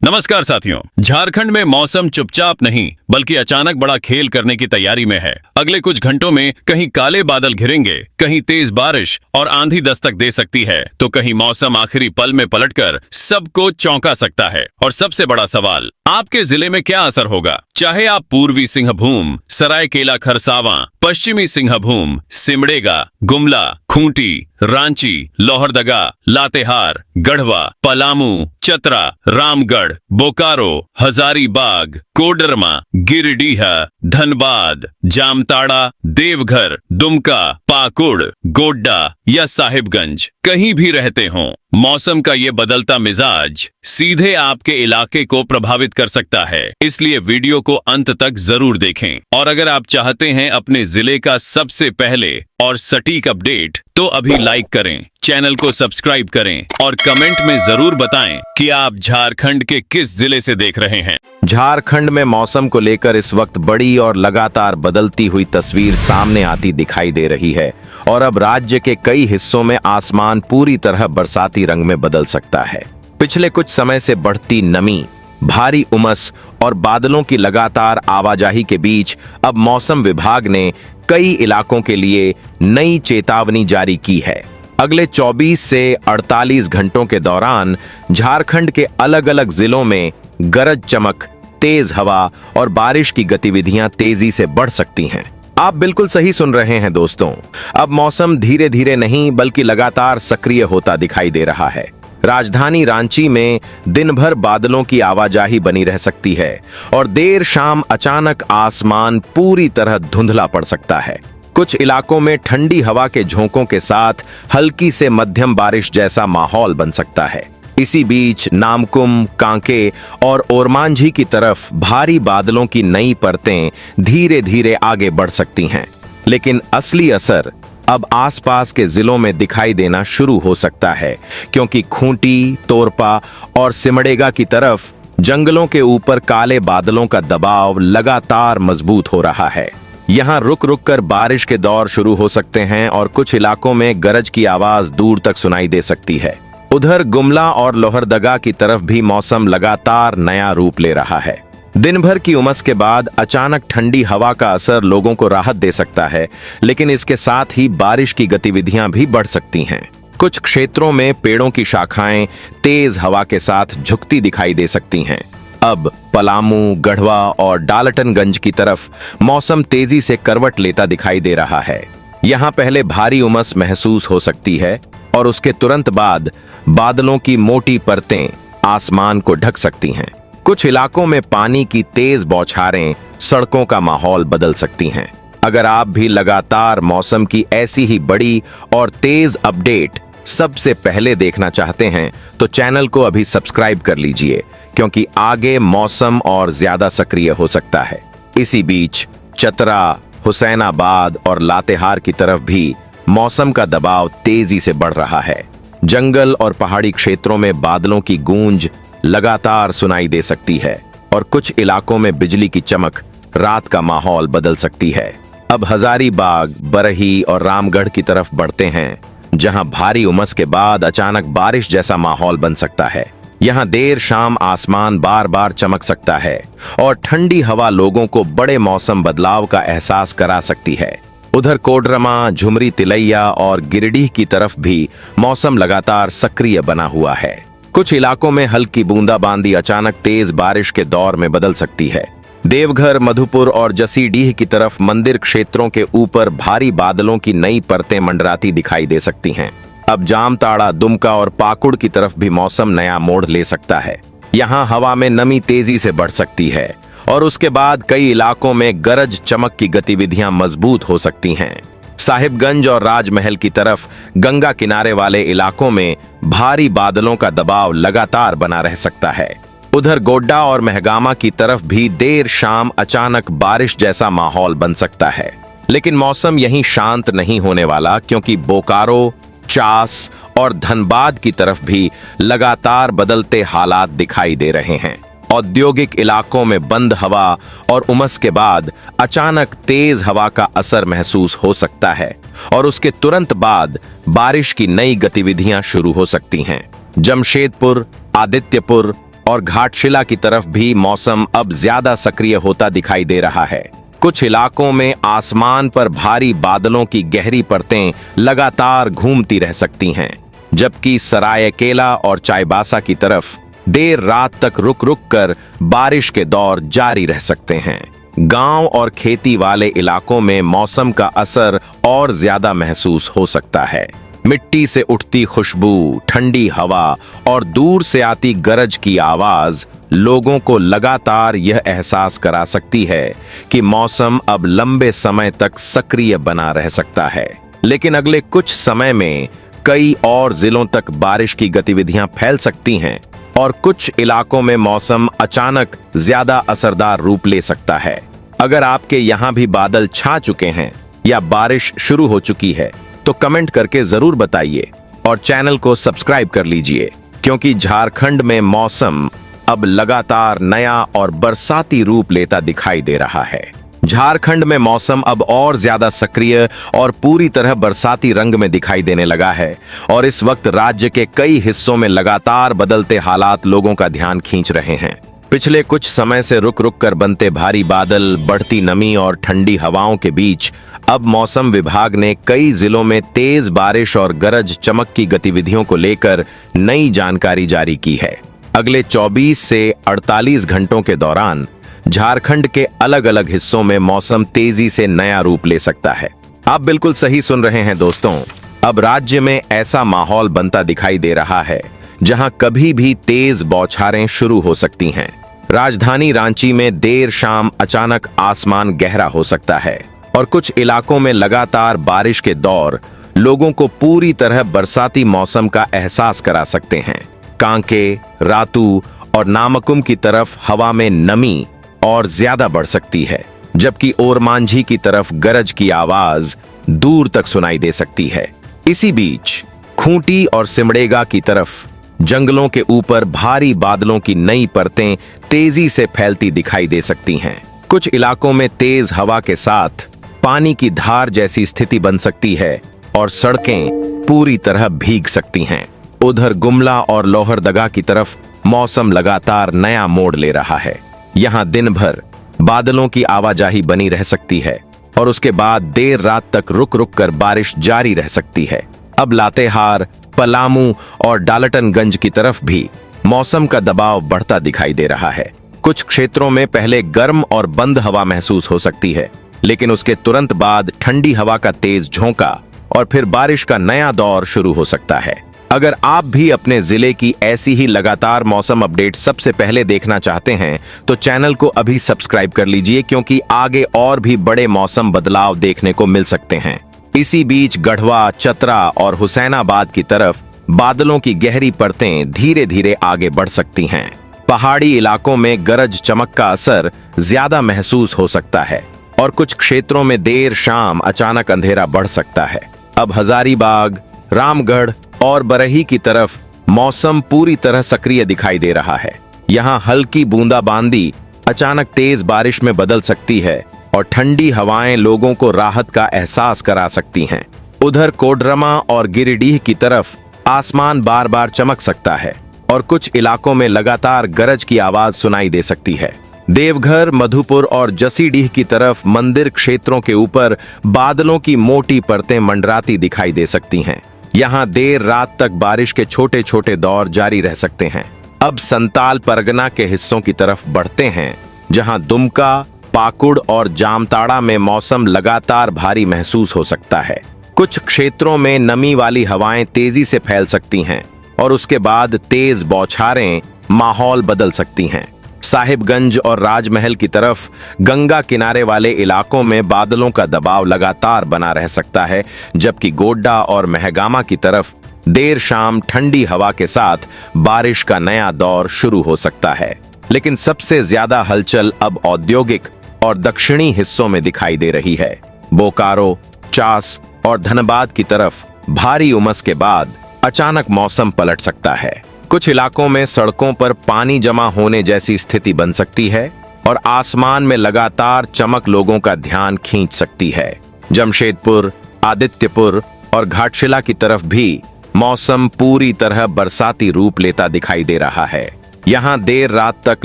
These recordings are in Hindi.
नमस्कार साथियों। झारखंड में मौसम चुपचाप नहीं बल्कि अचानक बड़ा खेल करने की तैयारी में है। अगले कुछ घंटों में कहीं काले बादल घिरेंगे, कहीं तेज बारिश और आंधी दस्तक दे सकती है, तो कहीं मौसम आखिरी पल में पलटकर सबको चौंका सकता है। और सबसे बड़ा सवाल, आपके जिले में क्या असर होगा? चाहे आप पूर्वी सिंहभूम, सरायकेला खरसावां, पश्चिमी सिंहभूम, सिमडेगा, गुमला, खूंटी, रांची, लोहरदगा, लातेहार, गढ़वा, पलामू, चतरा, रामगढ़, बोकारो, हजारीबाग, कोडरमा, गिरिडीह, धनबाद, जामताड़ा, देवघर, दुमका, पाकुड़, गोड्डा या साहिबगंज कहीं भी रहते हों, मौसम का ये बदलता मिजाज सीधे आपके इलाके को प्रभावित कर सकता है। इसलिए वीडियो को अंत तक जरूर देखें। और अगर आप चाहते हैं अपने जिले का सबसे पहले और सटीक अपडेट, तो अभी लाइक करें, चैनल को सब्सक्राइब करें और कमेंट में जरूर बताएं कि आप झारखंड के किस जिले से देख रहे हैं। झारखंड में मौसम को लेकर इस वक्त बड़ी और लगातार बदलती हुई तस्वीर सामने आती दिखाई दे रही है और अब राज्य के कई हिस्सों में आसमान पूरी तरह बरसाती रंग में बदल सकता है। पिछले कुछ समय से बढ़ती नमी, भारी उमस और बादलों की लगातार आवाजाही के बीच अब मौसम विभाग ने कई इलाकों के लिए नई चेतावनी जारी की है। अगले 24 से 48 घंटों के दौरान झारखंड के अलग अलग जिलों में गरज चमक, तेज हवा और बारिश की गतिविधियां तेजी से बढ़ सकती हैं। आप बिल्कुल सही सुन रहे हैं दोस्तों। अब मौसम धीरे धीरे नहीं बल्कि लगातार सक्रिय होता दिखाई दे रहा है। राजधानी रांची में दिन भर बादलों की आवाजाही बनी रह सकती है और देर शाम अचानक आसमान पूरी तरह धुंधला पड़ सकता है। कुछ इलाकों में ठंडी हवा के झोंकों के साथ हल्की से मध्यम बारिश जैसा माहौल बन सकता है। इसी बीच नामकुम, कांके और ओरमांझी की तरफ भारी बादलों की नई परतें धीरे धीरे आगे बढ़ सकती हैं। लेकिन असली असर अब आसपास के जिलों में दिखाई देना शुरू हो सकता है, क्योंकि खूंटी, तोरपा और सिमडेगा की तरफ जंगलों के ऊपर काले बादलों का दबाव लगातार मजबूत हो रहा है। यहाँ रुक रुक कर बारिश के दौर शुरू हो सकते हैं और कुछ इलाकों में गरज की आवाज दूर तक सुनाई दे सकती है। उधर गुमला और लोहरदगा की तरफ भी मौसम लगातार नया रूप ले रहा है। दिन भर की उमस के बाद अचानक ठंडी हवा का असर लोगों को राहत दे सकता है, लेकिन इसके साथ ही बारिश की गतिविधियां भी बढ़ सकती हैं। कुछ क्षेत्रों में पेड़ों की शाखाएं तेज हवा के साथ झुकती दिखाई दे सकती हैं। अब पलामू, गढ़वा और डाल्टनगंज की तरफ मौसम तेजी से करवट लेता दिखाई दे रहा है। यहाँ पहले भारी उमस महसूस हो सकती है और उसके तुरंत बाद बादलों की मोटी परतें आसमान को ढक सकती हैं। कुछ इलाकों में पानी की तेज बौछारें सड़कों का माहौल बदल सकती हैं। अगर आप भी लगातार मौसम की ऐसी ही बड़ी और तेज अपडेट सबसे पहले देखना चाहते हैं, तो चैनल को अभी सब्सक्राइब कर लीजिए, क्योंकि आगे मौसम और ज्यादा सक्रिय हो सकता है। इसी बीच चतरा, हुसैनाबाद और लातेहार की तरफ भी मौसम का दबाव तेजी से बढ़ रहा है। जंगल और पहाड़ी क्षेत्रों में बादलों की गूंज लगातार सुनाई दे सकती है और कुछ इलाकों में बिजली की चमक, रात का माहौल बदल सकती है। अब हजारीबाग, बरही और रामगढ़ की तरफ बढ़ते हैं, जहां भारी उमस के बाद अचानक बारिश जैसा माहौल बन सकता है। यहां देर शाम आसमान बार बार चमक सकता है और ठंडी हवा लोगों को बड़े मौसम बदलाव का एहसास करा सकती है। उधर कोडरमा, झुमरी तिलैया और गिरिडीह की तरफ भी मौसम लगातार सक्रिय बना हुआ है। कुछ इलाकों में हल्की बूंदाबांदी अचानक तेज बारिश के दौर में बदल सकती है। देवघर, मधुपुर और जसीडीह की तरफ मंदिर क्षेत्रों के ऊपर भारी बादलों की नई परतें मंडराती दिखाई दे सकती हैं। अब जामताड़ा, दुमका और पाकुड़ की तरफ भी मौसम नया मोड़ ले सकता है। यहाँ हवा में नमी तेजी से बढ़ सकती है और उसके बाद कई इलाकों में गरज चमक की गतिविधियां मजबूत हो सकती हैं। साहिबगंज और राजमहल की तरफ गंगा किनारे वाले इलाकों में भारी बादलों का दबाव लगातार बना रह सकता है। उधर गोड्डा और महगामा की तरफ भी देर शाम अचानक बारिश जैसा माहौल बन सकता है। लेकिन मौसम यहीं शांत नहीं होने वाला, क्योंकि बोकारो, चास और धनबाद की तरफ भी लगातार बदलते हालात दिखाई दे रहे हैं। औद्योगिक इलाकों में बंद हवा और उमस के बाद अचानक तेज हवा का असर महसूस हो सकता है और उसके तुरंत बाद बारिश की नई गतिविधियां शुरू हो सकती हैं। जमशेदपुर, आदित्यपुर और घाटशिला की तरफ भी मौसम अब ज्यादा सक्रिय होता दिखाई दे रहा है। कुछ इलाकों में आसमान पर भारी बादलों की गहरी परतें लगातार घूमती रह सकती हैं, जबकि सरायकेला और चाईबासा की तरफ देर रात तक रुक रुक कर बारिश के दौर जारी रह सकते हैं। गांव और खेती वाले इलाकों में मौसम का असर और ज्यादा महसूस हो सकता है। मिट्टी से उठती खुशबू, ठंडी हवा और दूर से आती गरज की आवाज लोगों को लगातार यह एहसास करा सकती है कि मौसम अब लंबे समय तक सक्रिय बना रह सकता है। लेकिन अगले कुछ समय में कई और जिलों तक बारिश की गतिविधियां फैल सकती हैं और कुछ इलाकों में मौसम अचानक ज्यादा असरदार रूप ले सकता है। अगर आपके यहाँ भी बादल छा चुके हैं या बारिश शुरू हो चुकी है तो कमेंट करके जरूर बताइए और चैनल को सब्सक्राइब कर लीजिए, क्योंकि झारखंड में मौसम अब लगातार नया और बरसाती रूप लेता दिखाई दे रहा है। झारखंड में मौसम अब और ज्यादा सक्रिय और पूरी तरह बरसाती रंग में दिखाई देने लगा है और इस वक्त राज्य के कई हिस्सों में लगातार बदलते हालात लोगों का ध्यान खींच रहे हैं। पिछले कुछ समय से रुक रुक कर बनते भारी बादल, बढ़ती नमी और ठंडी हवाओं के बीच अब मौसम विभाग ने कई जिलों में तेज बारिश और गरज चमक की गतिविधियों को लेकर नई जानकारी जारी की है। अगले 24 से 48 घंटों के दौरान झारखंड के अलग अलग हिस्सों में मौसम तेजी से नया रूप ले सकता है। आप बिल्कुल सही सुन रहे हैं दोस्तों, अब राज्य में ऐसा माहौल बनता दिखाई दे रहा है जहां कभी भी तेज बौछारें शुरू हो सकती हैं। राजधानी रांची में देर शाम अचानक आसमान गहरा हो सकता है और कुछ इलाकों में लगातार बारिश के दौर लोगों को पूरी तरह बरसाती मौसम का एहसास करा सकते हैं। कांके, रातू और नामकुम की तरफ हवा में नमी और ज्यादा बढ़ सकती है, जबकि ओरमांझी की तरफ गरज की आवाज दूर तक सुनाई दे सकती है। इसी बीच खूंटी और सिमडेगा की तरफ जंगलों के ऊपर भारी बादलों की नई परतें तेजी से फैलती दिखाई दे सकती हैं। कुछ इलाकों में तेज हवा के साथ पानी की धार जैसी स्थिति बन सकती है और सड़कें पूरी तरह भीग सकती हैं। उधर गुमला और लोहरदगा की तरफ मौसम लगातार नया मोड़ ले रहा है। यहाँ दिन भर बादलों की आवाजाही बनी रह सकती है और उसके बाद देर रात तक रुक रुक कर बारिश जारी रह सकती है। अब लातेहार, पलामू और डाल्टनगंज की तरफ भी मौसम का दबाव बढ़ता दिखाई दे रहा है। कुछ क्षेत्रों में पहले गर्म और बंद हवा महसूस हो सकती है, लेकिन उसके तुरंत बाद ठंडी हवा का तेज झोंका और फिर बारिश का नया दौर शुरू हो सकता है। अगर आप भी अपने जिले की ऐसी ही लगातार मौसम अपडेट सबसे पहले देखना चाहते हैं तो चैनल को अभी सब्सक्राइब कर लीजिए, क्योंकि आगे और भी बड़े मौसम बदलाव देखने को मिल सकते हैं। इसी बीच गढ़वा, चतरा और हुसैनाबाद की तरफ बादलों की गहरी परतें धीरे धीरे आगे बढ़ सकती हैं। पहाड़ी इलाकों में गरज चमक का असर ज्यादा महसूस हो सकता है और कुछ क्षेत्रों में देर शाम अचानक अंधेरा बढ़ सकता है। अब हजारीबाग, रामगढ़ और बरही की तरफ मौसम पूरी तरह सक्रिय दिखाई दे रहा है। यहाँ हल्की बूंदाबांदी अचानक तेज बारिश में बदल सकती है और ठंडी हवाएं लोगों को राहत का एहसास करा सकती हैं। उधर कोडरमा और गिरिडीह की तरफ आसमान बार बार चमक सकता है और कुछ इलाकों में लगातार गरज की आवाज सुनाई दे सकती है। देवघर, मधुपुर और जसीडीह की तरफ मंदिर क्षेत्रों के ऊपर बादलों की मोटी परतें मंडराती दिखाई दे सकती हैं। यहाँ देर रात तक बारिश के छोटे छोटे दौर जारी रह सकते हैं। अब संताल परगना के हिस्सों की तरफ बढ़ते हैं, जहाँ दुमका, पाकुड़ और जामताड़ा में मौसम लगातार भारी महसूस हो सकता है। कुछ क्षेत्रों में नमी वाली हवाएं तेजी से फैल सकती हैं और उसके बाद तेज बौछारें माहौल बदल सकती हैं। साहिबगंज और राजमहल की तरफ गंगा किनारे वाले इलाकों में बादलों का दबाव लगातार बना रह सकता है, जबकि गोड्डा और महगामा की तरफ देर शाम ठंडी हवा के साथ बारिश का नया दौर शुरू हो सकता है। लेकिन सबसे ज्यादा हलचल अब औद्योगिक और दक्षिणी हिस्सों में दिखाई दे रही है। बोकारो, चास और धनबाद की तरफ भारी उमस के बाद अचानक मौसम पलट सकता है। कुछ इलाकों में सड़कों पर पानी जमा होने जैसी स्थिति बन सकती है और आसमान में लगातार चमक लोगों का ध्यान खींच सकती है। जमशेदपुर, आदित्यपुर और घाटशिला की तरफ भी मौसम पूरी तरह बरसाती रूप लेता दिखाई दे रहा है। यहाँ देर रात तक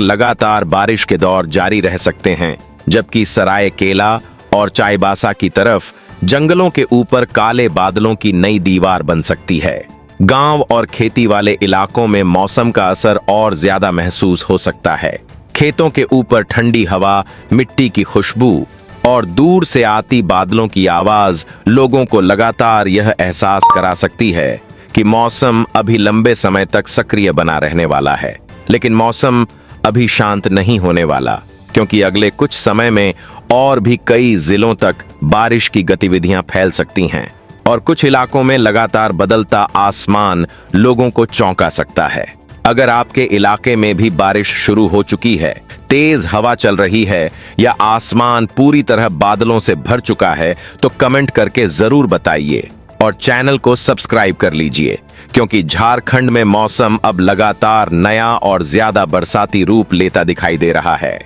लगातार बारिश के दौर जारी रह सकते हैं, जबकि सरायकेला और चाईबासा की तरफ जंगलों के ऊपर काले बादलों की नई दीवार बन सकती है। गांव और खेती वाले इलाकों में मौसम का असर और ज्यादा महसूस हो सकता है। खेतों के ऊपर ठंडी हवा, मिट्टी की खुशबू और दूर से आती बादलों की आवाज लोगों को लगातार यह एहसास करा सकती है कि मौसम अभी लंबे समय तक सक्रिय बना रहने वाला है। लेकिन मौसम अभी शांत नहीं होने वाला, क्योंकि अगले कुछ समय में और भी कई जिलों तक बारिश की गतिविधियां फैल सकती हैं और कुछ इलाकों में लगातार बदलता आसमान लोगों को चौंका सकता है। अगर आपके इलाके में भी बारिश शुरू हो चुकी है, तेज हवा चल रही है या आसमान पूरी तरह बादलों से भर चुका है, तो कमेंट करके जरूर बताइए और चैनल को सब्सक्राइब कर लीजिए, क्योंकि झारखंड में मौसम अब लगातार नया और ज्यादा बरसाती रूप लेता दिखाई दे रहा है।